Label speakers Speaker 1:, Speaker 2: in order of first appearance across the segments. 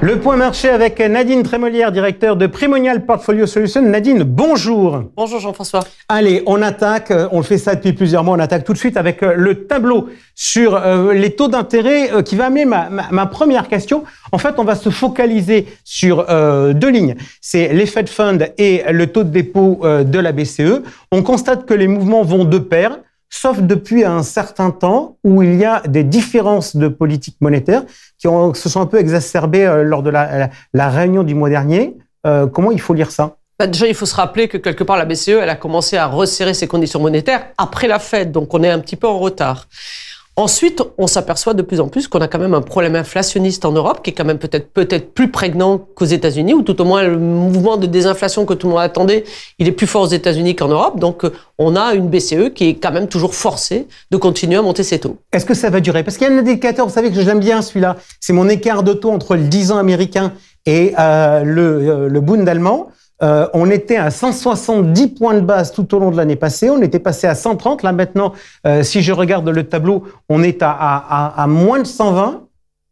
Speaker 1: Le point marché avec Nadine Trémolière, directeur de Primonial Portfolio Solutions. Nadine, bonjour.
Speaker 2: Bonjour Jean-François.
Speaker 1: Allez, on attaque, on fait ça depuis plusieurs mois, on attaque tout de suite avec le tableau sur les taux d'intérêt qui va amener ma première question. En fait, on va se focaliser sur deux lignes. C'est les Fed Funds et le taux de dépôt de la BCE. On constate que les mouvements vont de pair, sauf depuis un certain temps où il y a des différences de politique monétaire qui se sont un peu exacerbées lors de la réunion du mois dernier. Comment il faut lire ça ?
Speaker 2: Déjà, il faut se rappeler que quelque part, la BCE, elle a commencé à resserrer ses conditions monétaires après la Fed, donc on est un petit peu en retard. Ensuite, on s'aperçoit de plus en plus qu'on a quand même un problème inflationniste en Europe qui est quand même peut-être plus prégnant qu'aux États-Unis, ou tout au moins le mouvement de désinflation que tout le monde attendait, il est plus fort aux États-Unis qu'en Europe. Donc, on a une BCE qui est quand même toujours forcée de continuer à monter ses taux. Est-ce
Speaker 1: que ça va durer ? Parce qu'il y a un indicateur, vous savez que j'aime bien celui-là, c'est mon écart de taux entre le 10 ans américain et le Bund allemand. On était à 170 points de base tout au long de l'année passée. On était passé à 130. Là, maintenant, si je regarde le tableau, on est à moins de 120.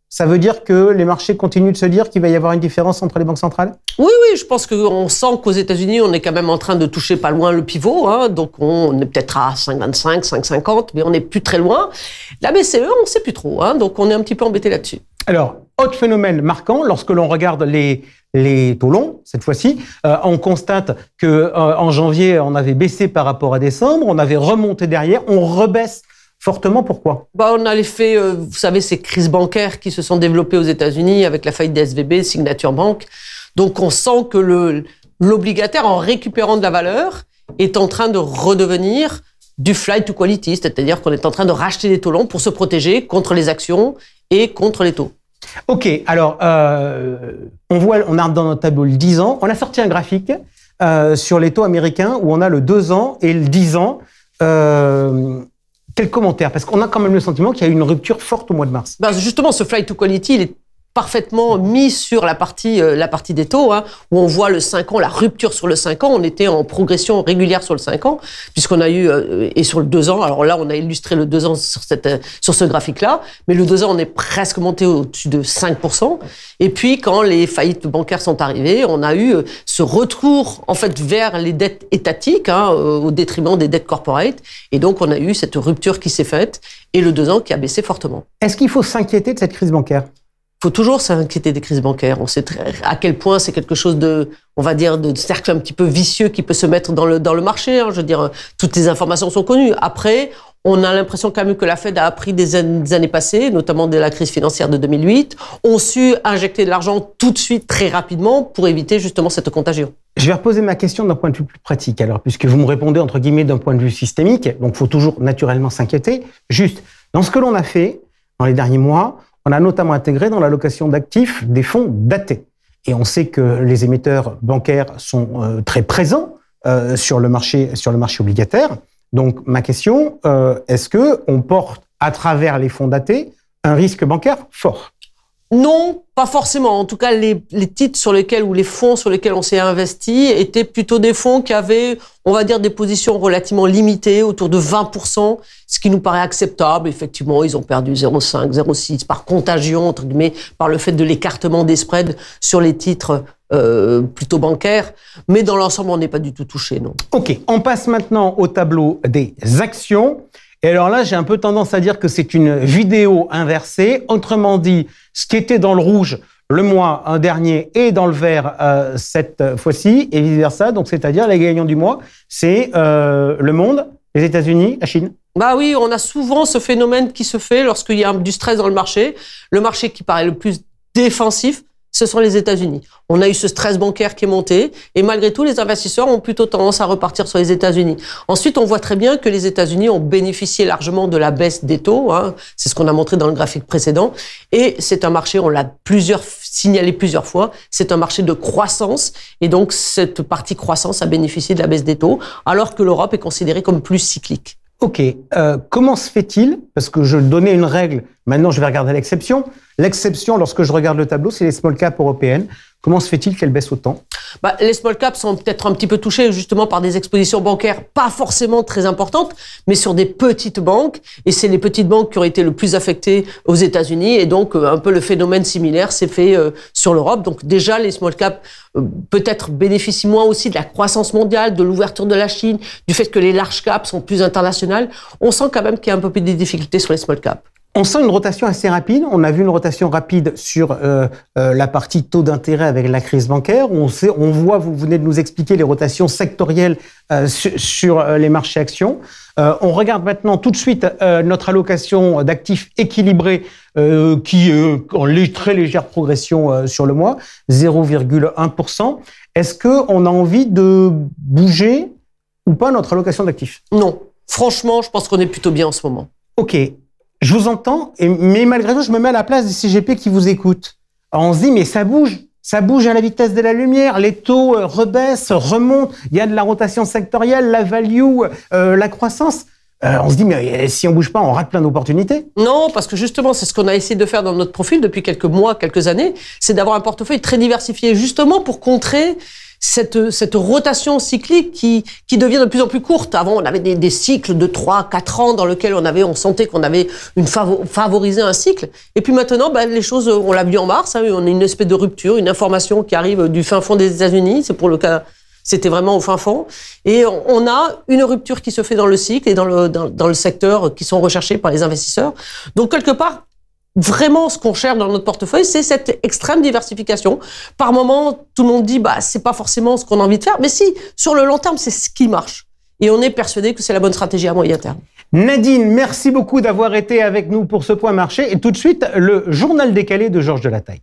Speaker 1: Ça veut dire que les marchés continuent de se dire qu'il va y avoir une différence entre les banques centrales ?
Speaker 2: Oui, je pense qu'on sent qu'aux États-Unis, on est quand même en train de toucher pas loin le pivot. Donc, on est peut-être à 5,25, 5,50, mais on n'est plus très loin. La BCE, on ne sait plus trop. Donc, on est un petit peu embêté là-dessus.
Speaker 1: Alors, autre phénomène marquant, lorsque l'on regarde les taux longs, cette fois-ci, on constate que en janvier, on avait baissé par rapport à décembre, on avait remonté derrière, on rebaisse fortement. Pourquoi ?
Speaker 2: On a l'effet, vous savez, ces crises bancaires qui se sont développées aux États-Unis avec la faillite des SVB, Signature Bank. Donc, on sent que l'obligataire, en récupérant de la valeur, est en train de redevenir du flight to quality, c'est-à-dire qu'on est en train de racheter des taux longs pour se protéger contre les actions et contre les taux.
Speaker 1: Ok, alors on a dans notre tableau le 10 ans. On a sorti un graphique sur les taux américains où on a le 2 ans et le 10 ans. Quel commentaire ? Parce qu'on a quand même le sentiment qu'il y a eu une rupture forte au mois de mars.
Speaker 2: Justement, ce flight to quality, il est parfaitement mis sur la partie des taux, où on voit le 5 ans, la rupture sur le 5 ans. On était en progression régulière sur le 5 ans, puisqu'on a eu, et sur le 2 ans, alors là, on a illustré le 2 ans sur ce graphique-là, mais le 2 ans, on est presque monté au-dessus de 5%. Et puis, quand les faillites bancaires sont arrivées, on a eu ce retour, en fait, vers les dettes étatiques, au détriment des dettes corporate. Et donc, on a eu cette rupture qui s'est faite, et le 2 ans qui a baissé fortement.
Speaker 1: Est-ce qu'il faut s'inquiéter de cette crise bancaire ?
Speaker 2: Il faut toujours s'inquiéter des crises bancaires. On sait à quel point c'est quelque chose de, on va dire, de cercle un petit peu vicieux qui peut se mettre dans le marché. Je veux dire, toutes les informations sont connues. Après, on a l'impression quand même que la Fed a appris des années passées, notamment de la crise financière de 2008, ont su injecter de l'argent tout de suite, très rapidement, pour éviter justement cette contagion.
Speaker 1: Je vais reposer ma question d'un point de vue plus pratique, alors, puisque vous me répondez, entre guillemets, d'un point de vue systémique, donc il faut toujours naturellement s'inquiéter. Juste, dans ce que l'on a fait dans les derniers mois, on a notamment intégré dans l'allocation d'actifs des fonds datés. Et on sait que les émetteurs bancaires sont très présents sur le marché obligataire. Donc, ma question, est-ce qu'on porte, à travers les fonds datés, un risque bancaire fort ?
Speaker 2: Non, pas forcément. En tout cas, les titres sur lesquels ou les fonds sur lesquels on s'est investi étaient plutôt des fonds qui avaient, on va dire, des positions relativement limitées, autour de 20%, ce qui nous paraît acceptable. Effectivement, ils ont perdu 0,5, 0,6 par contagion, entre guillemets, par le fait de l'écartement des spreads sur les titres plutôt bancaires. Mais dans l'ensemble, on n'est pas du tout touché, non.
Speaker 1: Ok, on passe maintenant au tableau des actions. Et alors là, j'ai un peu tendance à dire que c'est une vidéo inversée. Autrement dit, ce qui était dans le rouge le mois dernier est dans le vert cette fois-ci, et vice-versa. Donc, c'est-à-dire, les gagnants du mois, c'est le monde, les États-Unis, la Chine.
Speaker 2: Oui, on a souvent ce phénomène qui se fait lorsqu'il y a du stress dans le marché. Le marché qui paraît le plus défensif, ce sont les États-Unis. On a eu ce stress bancaire qui est monté et malgré tout, les investisseurs ont plutôt tendance à repartir sur les États-Unis. Ensuite, on voit très bien que les États-Unis ont bénéficié largement de la baisse des taux. C'est ce qu'on a montré dans le graphique précédent. Et c'est un marché, on l'a signalé plusieurs fois, c'est un marché de croissance. Et donc, cette partie croissance a bénéficié de la baisse des taux, alors que l'Europe est considérée comme plus cyclique.
Speaker 1: Ok. Comment se fait-il parce que je donnais une règle, maintenant je vais regarder l'exception. L'exception, lorsque je regarde le tableau, c'est les small caps européennes. Comment se fait-il qu'elles baissent autant?
Speaker 2: Les small caps sont peut-être un petit peu touchés justement par des expositions bancaires pas forcément très importantes, mais sur des petites banques. Et c'est les petites banques qui ont été le plus affectées aux États-Unis. Et donc, un peu le phénomène similaire s'est fait sur l'Europe. Donc déjà, les small caps peut-être bénéficient moins aussi de la croissance mondiale, de l'ouverture de la Chine, du fait que les large caps sont plus internationales. On sent quand même qu'il y a un peu plus de difficultés sur les small caps.
Speaker 1: On sent une rotation assez rapide. On a vu une rotation rapide sur la partie taux d'intérêt avec la crise bancaire. On voit, vous venez de nous expliquer les rotations sectorielles sur les marchés actions. On regarde maintenant tout de suite notre allocation d'actifs équilibrés qui est en très légère progression sur le mois, 0,1%. Est-ce qu'on a envie de bouger ou pas notre allocation d'actifs?
Speaker 2: Non. Franchement, je pense qu'on est plutôt bien en ce moment.
Speaker 1: OK. Je vous entends, mais malgré tout, je me mets à la place des CGP qui vous écoutent. Alors on se dit, mais ça bouge à la vitesse de la lumière, les taux rebaissent, remontent, il y a de la rotation sectorielle, la value, la croissance. On se dit, mais si on bouge pas, on rate plein d'opportunités.
Speaker 2: Non, parce que justement, c'est ce qu'on a essayé de faire dans notre profil depuis quelques mois, quelques années, c'est d'avoir un portefeuille très diversifié, justement pour contrer cette rotation cyclique qui devient de plus en plus courte. Avant, on avait des cycles de 3-4 ans dans lesquels on sentait qu'on avait favorisé un cycle. Et puis maintenant, les choses, on l'a vu en mars, hein, on a une espèce de rupture, une information qui arrive du fin fond des États-Unis. C'est pour le cas, c'était vraiment au fin fond. Et on a une rupture qui se fait dans le cycle et dans le secteur qui sont recherchés par les investisseurs. Donc, quelque part, vraiment, ce qu'on cherche dans notre portefeuille, c'est cette extrême diversification. Par moment, tout le monde dit, c'est pas forcément ce qu'on a envie de faire. Mais si, sur le long terme, c'est ce qui marche. Et on est persuadé que c'est la bonne stratégie à moyen terme.
Speaker 1: Nadine, merci beaucoup d'avoir été avec nous pour ce point marché. Et tout de suite, le journal décalé de Georges Delataille.